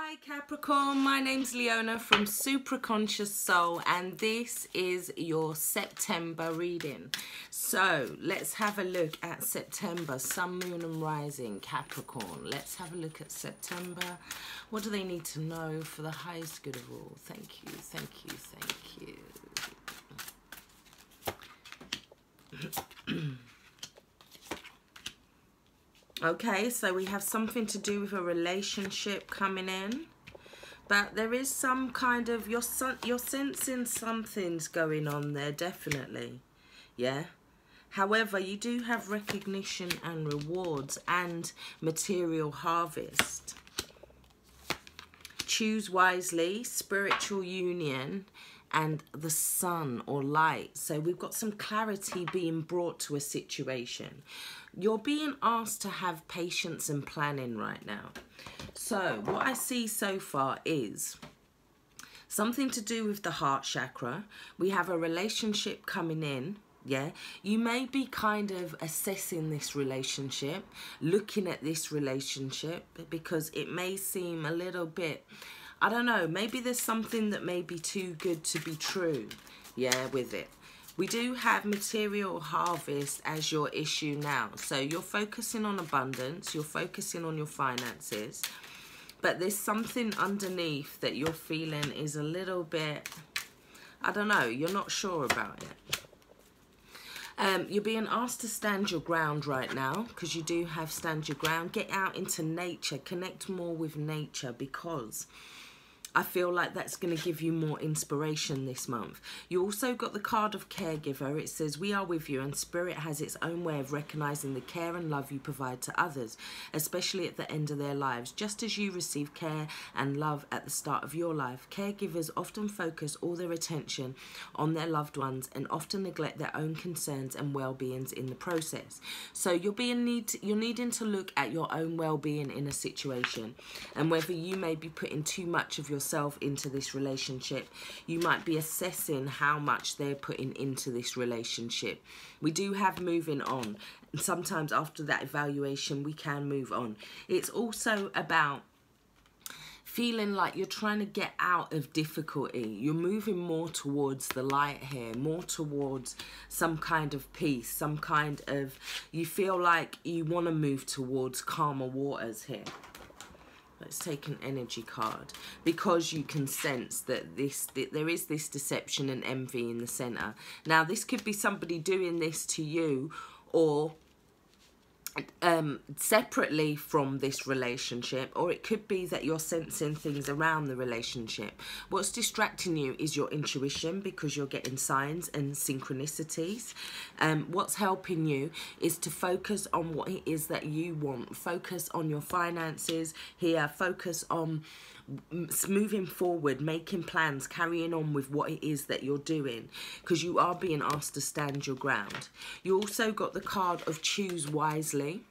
Hi Capricorn, my name's Leona from Supra Conscioussoul, and this is your September reading. So let's have a look at September, Sun, Moon and Rising, Capricorn. Let's have a look at September. What do they need to know for the highest good of all? Thank you, thank you, thank you. Okay, so we have something to do with a relationship coming in. But there is some kind of, you're sensing something's going on there, definitely. Yeah. However, you do have recognition and rewards and material harvest. Choose wisely, spiritual union, and the sun or light. So we've got some clarity being brought to a situation. You're being asked to have patience and planning right now. So what I see so far is something to do with the heart chakra. We have a relationship coming in. Yeah, you may be kind of assessing this relationship, looking at this relationship, because it may seem a little bit, I don't know, maybe there's something that may be too good to be true, yeah, with it. We do have material harvest as your issue now. So you're focusing on abundance, you're focusing on your finances, but there's something underneath that you're feeling is a little bit, I don't know, you're not sure about it. You're being asked to stand your ground right now, because you do have stand your ground. Get out into nature, connect more with nature, because I feel like that's going to give you more inspiration this month. You also got the card of caregiver. It says, we are with you, and spirit has its own way of recognizing the care and love you provide to others, especially at the end of their lives, just as you receive care and love at the start of your life. Caregivers often focus all their attention on their loved ones and often neglect their own concerns and well-beings in the process. So you're needing to look at your own well-being in a situation, and whether you may be putting too much of yourself into this relationship. You might be assessing how much they're putting into this relationship. We do have moving on, and sometimes after that evaluation we can move on. It's also about feeling like you're trying to get out of difficulty. You're moving more towards the light here, more towards some kind of peace, some kind of, you feel like you want to move towards calmer waters here. Let's take an energy card, because you can sense that there is this deception and envy in the center. Now, this could be somebody doing this to you, or separately from this relationship, or it could be that you're sensing things around the relationship. What's distracting you is your intuition, because you're getting signs and synchronicities. What's helping you is to focus on what it is that you want. Focus on your finances here, focus on moving forward, making plans, carrying on with what it is that you're doing, because you are being asked to stand your ground. You also got the card of choose wisely.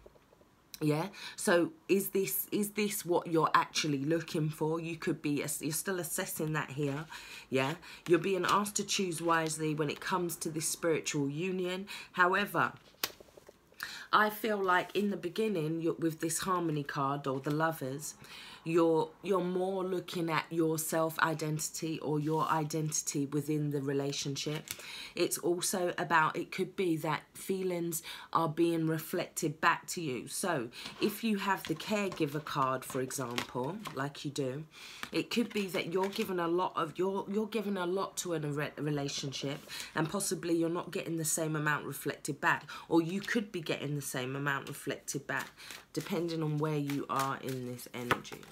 Yeah, so is this what you're actually looking for? You could be, you're still assessing that here. Yeah, you're being asked to choose wisely when it comes to this spiritual union. However, I feel like in the beginning, with this harmony card or the lovers, you're more looking at your self-identity or your identity within the relationship. It's also about, it could be that feelings are being reflected back to you. So if you have the caregiver card, for example, like you do, it could be that you're giving a lot of, you're giving a lot to a relationship, and possibly you're not getting the same amount reflected back, or you could be getting the same amount reflected back, depending on where you are in this energy.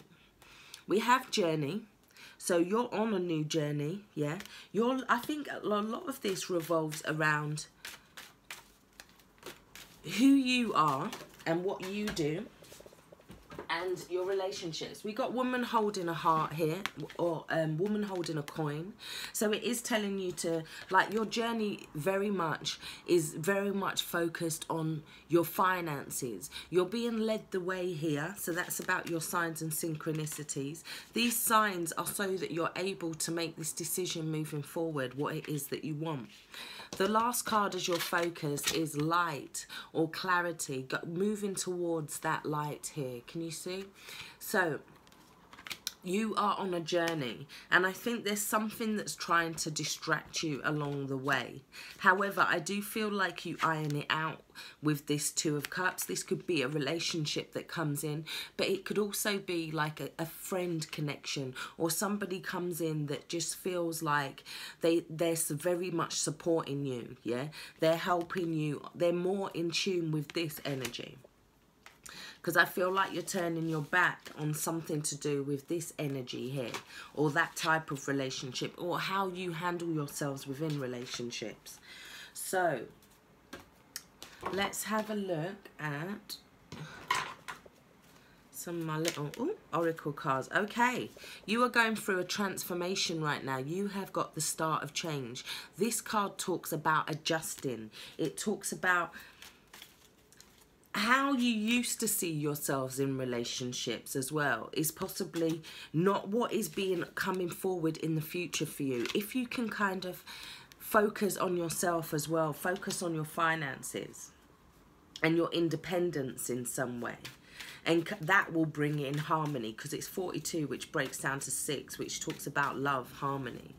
We have journey. So you're on a new journey, yeah? I think a lot of this revolves around who you are and what you do and your relationships. We got woman holding a heart here, or woman holding a coin. So it is telling you to, like, your journey is very much focused on your finances. You're being led the way here, so that's about your signs and synchronicities. These signs are so that you're able to make this decision moving forward, what it is that you want. The last card as your focus is light or clarity, moving towards that light here. Can you see? So You are on a journey, and I think there's something that's trying to distract you along the way. However, I do feel like you iron it out with this Two of Cups. This could be a relationship that comes in, but it could also be like a friend connection, or somebody comes in that just feels like they're very much supporting you. Yeah, they're helping you. They're more in tune with this energy. Because I feel like you're turning your back on something to do with this energy here, or that type of relationship, or how you handle yourselves within relationships. So let's have a look at some of my little oracle cards. Okay, you are going through a transformation right now. You have got the start of change. This card talks about adjusting. It talks about how you used to see yourselves in relationships as well is possibly not what is coming forward in the future for you. If you can kind of focus on yourself as well, focus on your finances and your independence in some way, and that will bring in harmony, because it's 42, which breaks down to 6, which talks about love, harmony.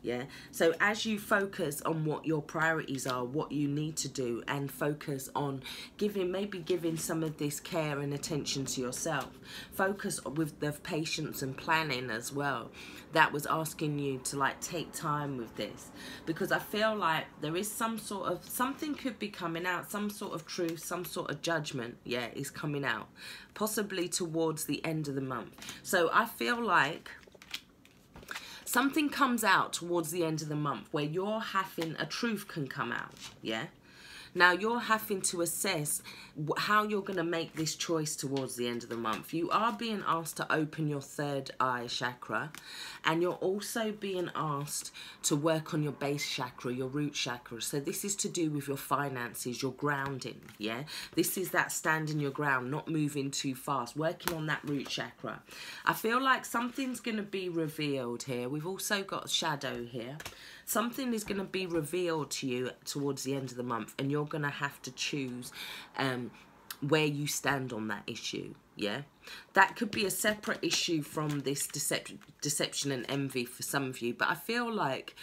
Yeah, so as you focus on what your priorities are, what you need to do, and focus on maybe giving some of this care and attention to yourself, focus with the patience and planning as well. That was asking you to like take time with this, because I feel like there is some sort of, something could be coming out, some sort of truth, some sort of judgment, yeah, is coming out, possibly towards the end of the month. So I feel like something comes out towards the end of the month where you're having, a truth can come out, yeah? Now you're having to assess how you're going to make this choice towards the end of the month. You are being asked to open your third eye chakra, and you're also being asked to work on your base chakra, your root chakra. So this is to do with your finances, your grounding, yeah? This is that standing your ground, not moving too fast, working on that root chakra. I feel like something's going to be revealed here. We've also got shadow here. Something is going to be revealed to you towards the end of the month, and you're going to have to choose where you stand on that issue, yeah? That could be a separate issue from this deception and envy for some of you, but I feel like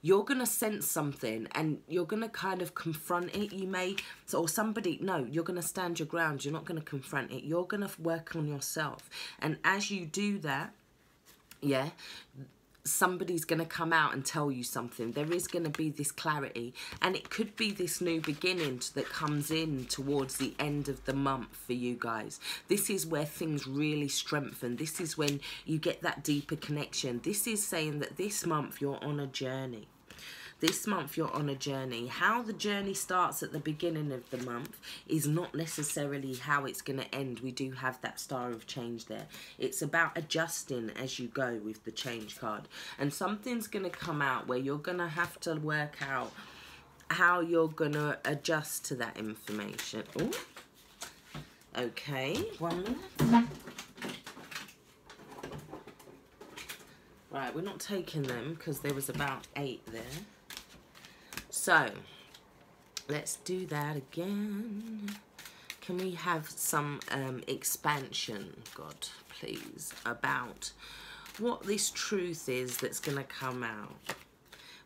you're going to sense something and you're going to kind of confront it. You may, or somebody, no, you're going to stand your ground. You're not going to confront it. You're going to work on yourself. And as you do that, yeah, somebody's going to come out and tell you something. There is going to be this clarity, and it could be this new beginning that comes in towards the end of the month for you guys. This is where things really strengthen. This is when you get that deeper connection. This is saying that this month you're on a journey. This month you're on a journey. How the journey starts at the beginning of the month is not necessarily how it's going to end. We do have that star of change there. It's about adjusting as you go with the change card. And something's going to come out where you're going to have to work out how you're going to adjust to that information. Ooh. Okay, 1 minute. Right, we're not taking them because there was about 8 there. So, let's do that again. Can we have some expansion, God, please, about what this truth is that's going to come out?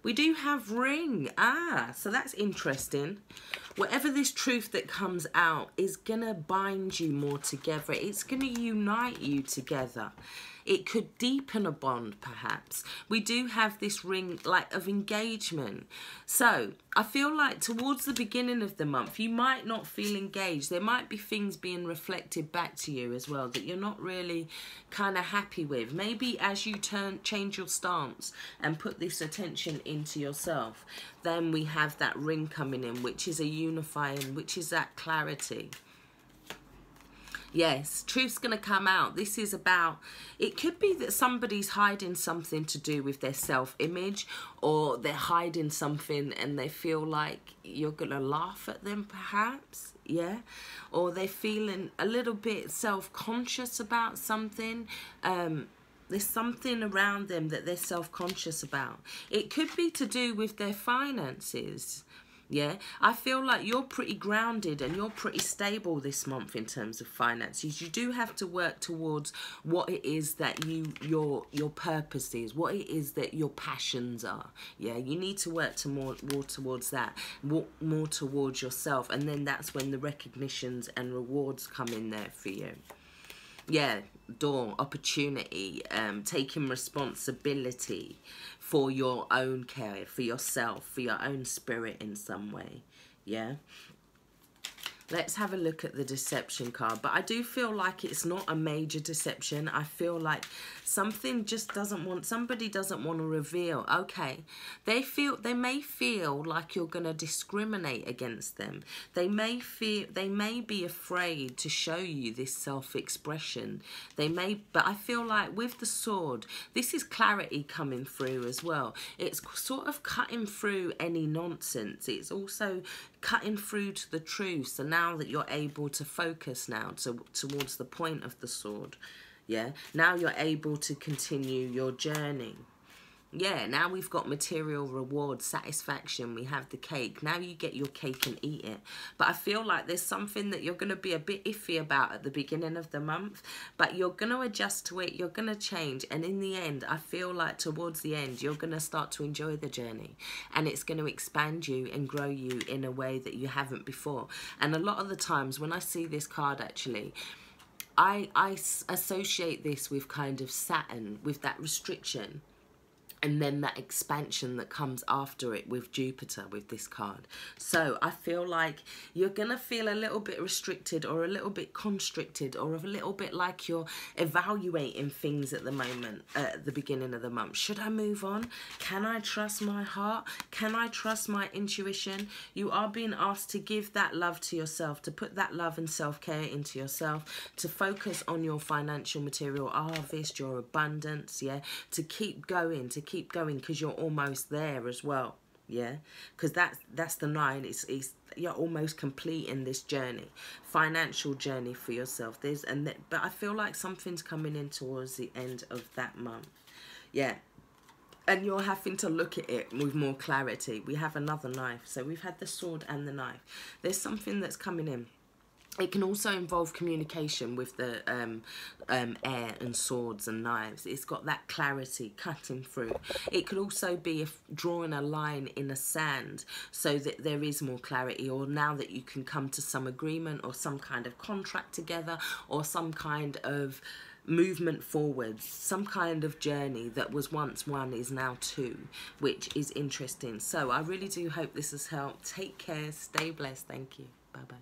We do have ring. Ah, so that's interesting. Whatever this truth that comes out is going to bind you more together. It's going to unite you together. It could deepen a bond, perhaps. We do have this ring, like, of engagement. So, I feel like towards the beginning of the month, you might not feel engaged. There might be things being reflected back to you as well that you're not really kind of happy with. Maybe as you change your stance and put this attention into yourself, then we have that ring coming in, which is a unifying, which is that clarity. Yes, truth's going to come out. This is about, it could be that somebody's hiding something to do with their self-image, or they're hiding something and they feel like you're going to laugh at them, perhaps, yeah? Or they're feeling a little bit self-conscious about something. There's something around them that they're self-conscious about. It could be to do with their finances. Yeah, I feel like you're pretty grounded and you're pretty stable this month in terms of finances. You do have to work towards what it is that your purpose is, what it is that your passions are. Yeah, you need to work to more towards that, more towards yourself, and then that's when the recognitions and rewards come in there for you. Yeah, door, opportunity, taking responsibility for your own care, for yourself, for your own spirit in some way. Yeah. Let's have a look at the deception card. But I do feel like it's not a major deception. I feel like somebody doesn't want to reveal. Okay, they may feel like you're going to discriminate against them. They may be afraid to show you this self-expression. But I feel like with the sword, this is clarity coming through as well. It's sort of cutting through any nonsense. It's also cutting through to the truth. So now that you're able to focus now towards the point of the sword, yeah, now you're able to continue your journey. Yeah, now we've got material reward, satisfaction. We have the cake. Now you get your cake and eat it. But I feel like there's something that you're going to be a bit iffy about at the beginning of the month. But you're going to adjust to it. You're going to change. And in the end, I feel like towards the end, you're going to start to enjoy the journey. And it's going to expand you and grow you in a way that you haven't before. And a lot of the times when I see this card, actually, I associate this with kind of Saturn, with that restriction. And then that expansion that comes after it with Jupiter, with this card. So I feel like you're going to feel a little bit restricted or a little bit constricted or a little bit like you're evaluating things at the moment, at the beginning of the month. Should I move on? Can I trust my heart? Can I trust my intuition? You are being asked to give that love to yourself, to put that love and self-care into yourself, to focus on your financial material harvest, your abundance, yeah, to keep going, because you're almost there as well. Yeah, because that's the 9. It's you're almost completing this journey, financial journey for yourself. But I feel like something's coming in towards the end of that month. Yeah, and you're having to look at it with more clarity. We have another knife, so we've had the sword and the knife. There's something that's coming in. It can also involve communication with the air and swords and knives. It's got that clarity cutting through. It could also be drawing a line in the sand so that there is more clarity, or now that you can come to some agreement or some kind of contract together, or some kind of movement forwards, some kind of journey that was once 1 is now 2, which is interesting. So I really do hope this has helped. Take care, stay blessed. Thank you. Bye bye.